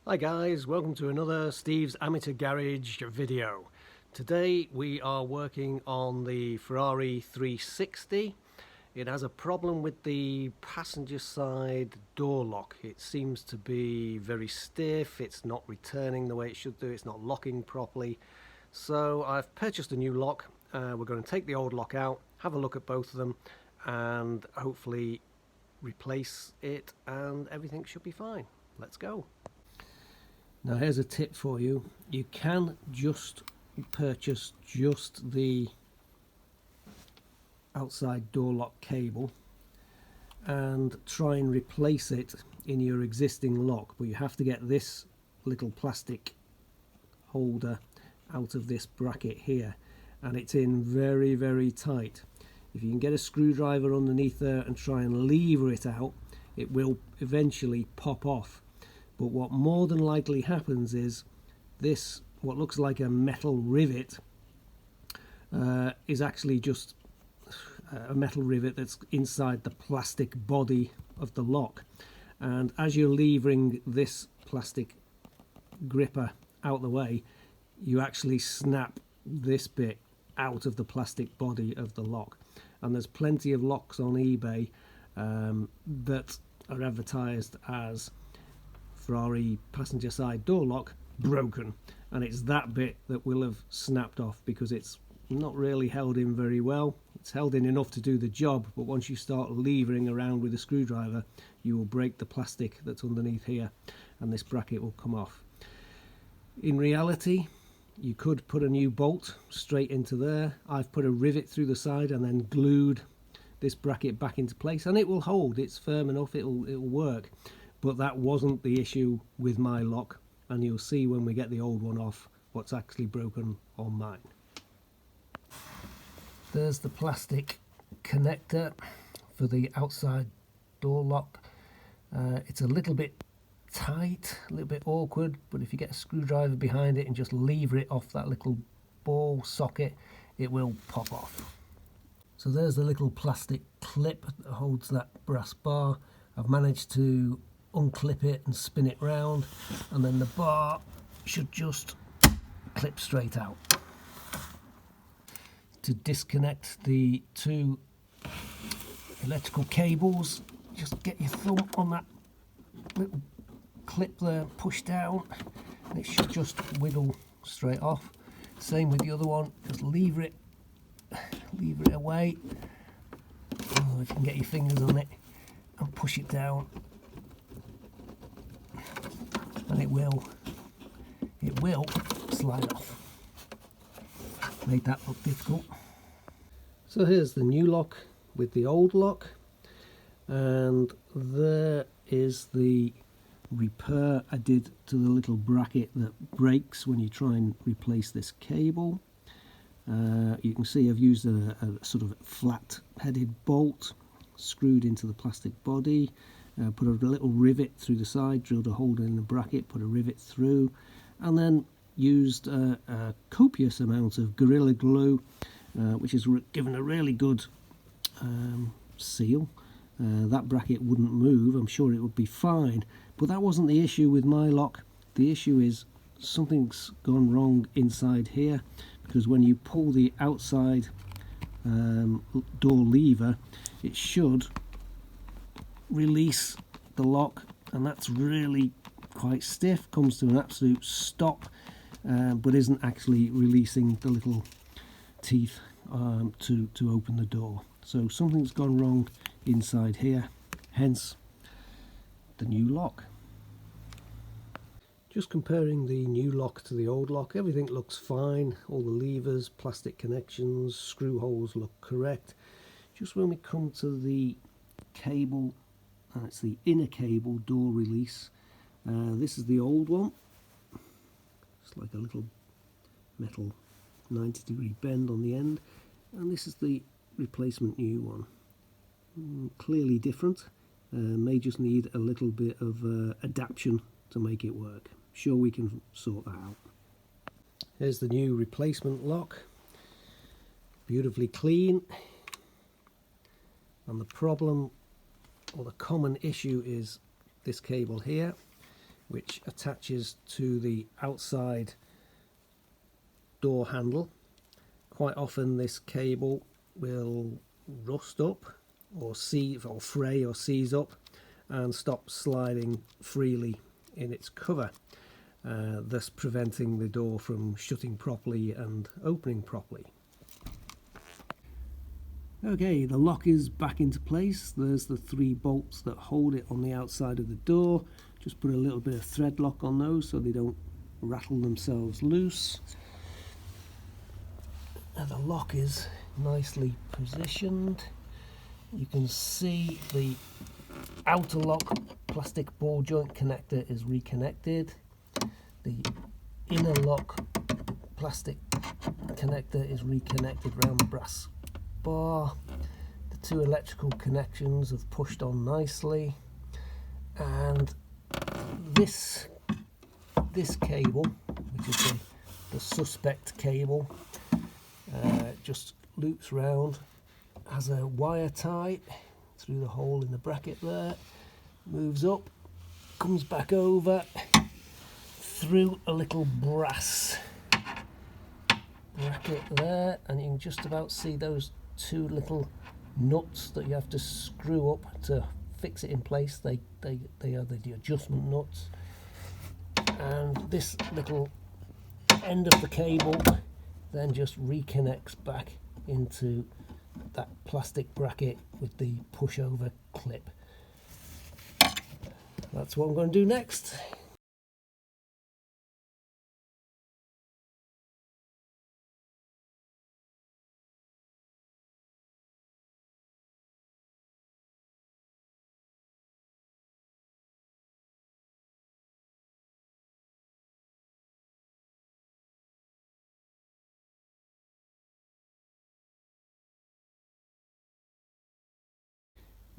Hi guys, welcome to another Steve's Amateur Garage video. Today we are working on the Ferrari 360. It has a problem with the passenger side door lock. It seems to be very stiff, it's not returning the way it should do, it's not locking properly. So I've purchased a new lock. We're going to take the old lock out, have a look at both of them and hopefully replace it and everything should be fine. Let's go. Now here's a tip for you. You can just purchase just the outside door lock cable and try and replace it in your existing lock, but you have to get this little plastic holder out of this bracket here, and it's in very, very tight. If you can get a screwdriver underneath there and try and lever it out, it will eventually pop off. But what more than likely happens is this, what looks like a metal rivet, is actually just a metal rivet that's inside the plastic body of the lock. And as you're levering this plastic gripper out the way, you actually snap this bit out of the plastic body of the lock. And there's plenty of locks on eBay that are advertised as Ferrari passenger side door lock broken, and it's that bit that will have snapped off because it's not really held in very well. It's held in enough to do the job, but once you start levering around with a screwdriver you will break the plastic that's underneath here and this bracket will come off. In reality you could put a new bolt straight into there. I've put a rivet through the side and then glued this bracket back into place and it will hold. It's firm enough, it'll work. But that wasn't the issue with my lock, and you'll see when we get the old one off what's actually broken on mine. There's the plastic connector for the outside door lock. It's a little bit tight, a little bit awkward, but if you get a screwdriver behind it and just lever it off that little ball socket, it will pop off. So there's the little plastic clip that holds that brass bar. I've managed to unclip it and spin it round, and then the bar should just clip straight out. To disconnect the two electrical cables, just get your thumb on that little clip there, push down, and it should just wiggle straight off. Same with the other one, just lever it away. Oh, if you can get your fingers on it and push it down, and it will slide off. Made that look difficult. So here's the new lock with the old lock, and there is the repair I did to the little bracket that breaks when you try and replace this cable. You can see I've used a sort of flat headed bolt screwed into the plastic body. Put a little rivet through the side, drilled a hole in the bracket, put a rivet through, and then used a copious amount of Gorilla Glue, which has given a really good seal. That bracket wouldn't move, I'm sure it would be fine, but that wasn't the issue with my lock. The issue is something's gone wrong inside here, because when you pull the outside door lever, it should release the lock, and that's really quite stiff, comes to an absolute stop, but isn't actually releasing the little teeth to open the door. So something's gone wrong inside here, hence the new lock. Just comparing the new lock to the old lock, everything looks fine. All the levers, plastic connections, screw holes look correct. Just when we come to the cable, it's the inner cable door release. This is the old one. It's like a little metal 90-degree bend on the end, and this is the replacement new one. Clearly different. May just need a little bit of adaptation to make it work. Sure, we can sort that out. Here's the new replacement lock. Beautifully clean. And the problem, or the common issue, is this cable here. which attaches to the outside door handle. Quite often this cable will rust up or fray or seize up and stop sliding freely in its cover, thus preventing the door from shutting properly and opening properly. Okay, the lock is back into place. There's the 3 bolts that hold it on the outside of the door. Just put a little bit of thread lock on those so they don't rattle themselves loose. And the lock is nicely positioned. You can see the outer lock plastic ball joint connector is reconnected. The inner lock plastic connector is reconnected around the brass bar. The 2 electrical connections have pushed on nicely, and this cable, which is the suspect cable, just loops round, has a wire tie through the hole in the bracket there, moves up, comes back over through a little brass bracket there, and you can just about see those 2 little nuts that you have to screw up to fix it in place. They are the adjustment nuts, and this little end of the cable then just reconnects back into that plastic bracket with the pushover clip. That's what I'm going to do next.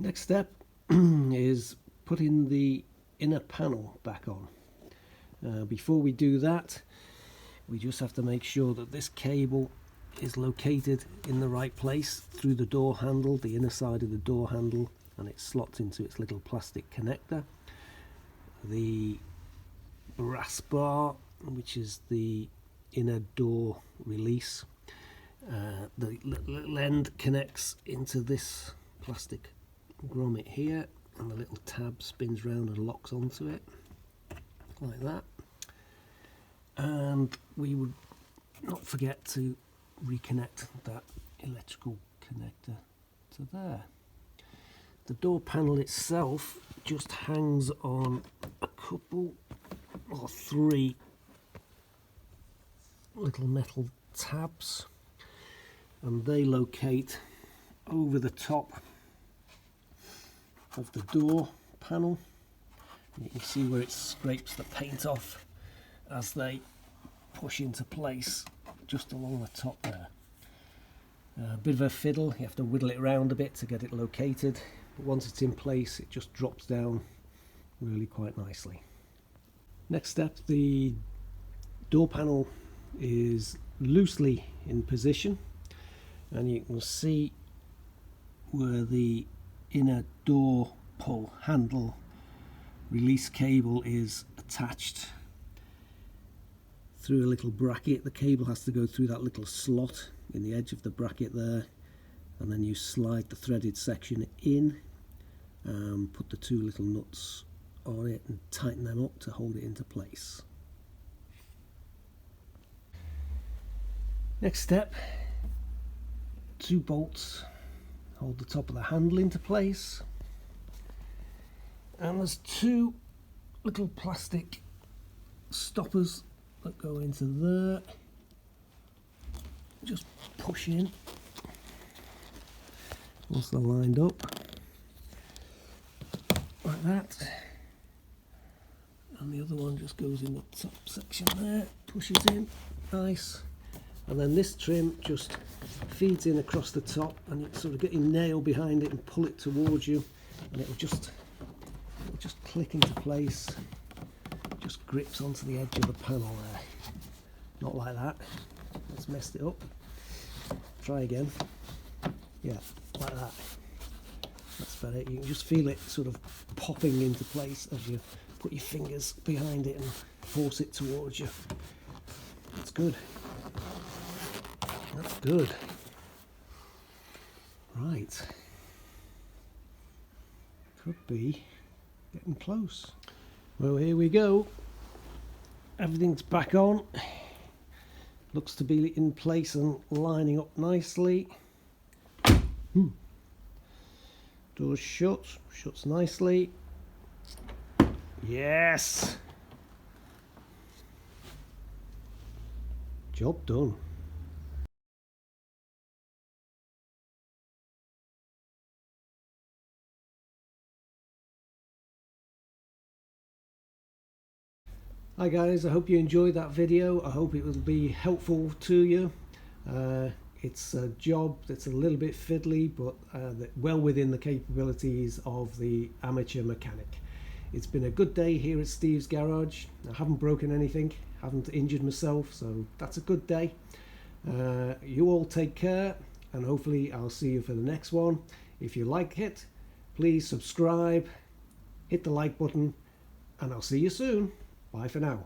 Next step is putting the inner panel back on. Before we do that, we just have to make sure that this cable is located in the right place through the door handle, the inner side of the door handle, and it slots into its little plastic connector. The brass bar, which is the inner door release, the little end connects into this plastic grommet here, and the little tab spins round and locks onto it like that. And we would not forget to reconnect that electrical connector to there. The door panel itself just hangs on a couple or 3 little metal tabs, and they locate over the top of the door panel. And you can see where it scrapes the paint off as they push into place just along the top there. A bit of a fiddle, you have to whittle it around a bit to get it located, but once it's in place it just drops down really quite nicely. Next step, the door panel is loosely in position, and you can see where the inner door pull handle release cable is attached through a little bracket. The cable has to go through that little slot in the edge of the bracket there, and then you slide the threaded section in and put the 2 little nuts on it and tighten them up to hold it into place. Next step, 2 bolts hold the top of the handle into place, and there's 2 little plastic stoppers that go into there. Just push in once they're lined up like that, and the other one just goes in the top section there, pushes in, nice. And then this trim just feeds in across the top, and you sort of get your nail behind it and pull it towards you, and it'll just click into place, just grips onto the edge of the panel there. Not like that, let's messed it up. Try again. Yeah, like that. That's better. You can just feel it sort of popping into place as you put your fingers behind it and force it towards you. That's good. That's good. Right. Could be getting close. Well, here we go. Everything's back on. Looks to be in place and lining up nicely. Doors shut. Shuts nicely. Yes! Job done. Hi guys, I hope you enjoyed that video. I hope it will be helpful to you. It's a job that's a little bit fiddly, but well within the capabilities of the amateur mechanic. It's been a good day here at Steve's garage. I haven't broken anything, haven't injured myself, so that's a good day. You all take care, and hopefully I'll see you for the next one. If you like it, please subscribe, hit the like button, and I'll see you soon. Bye for now.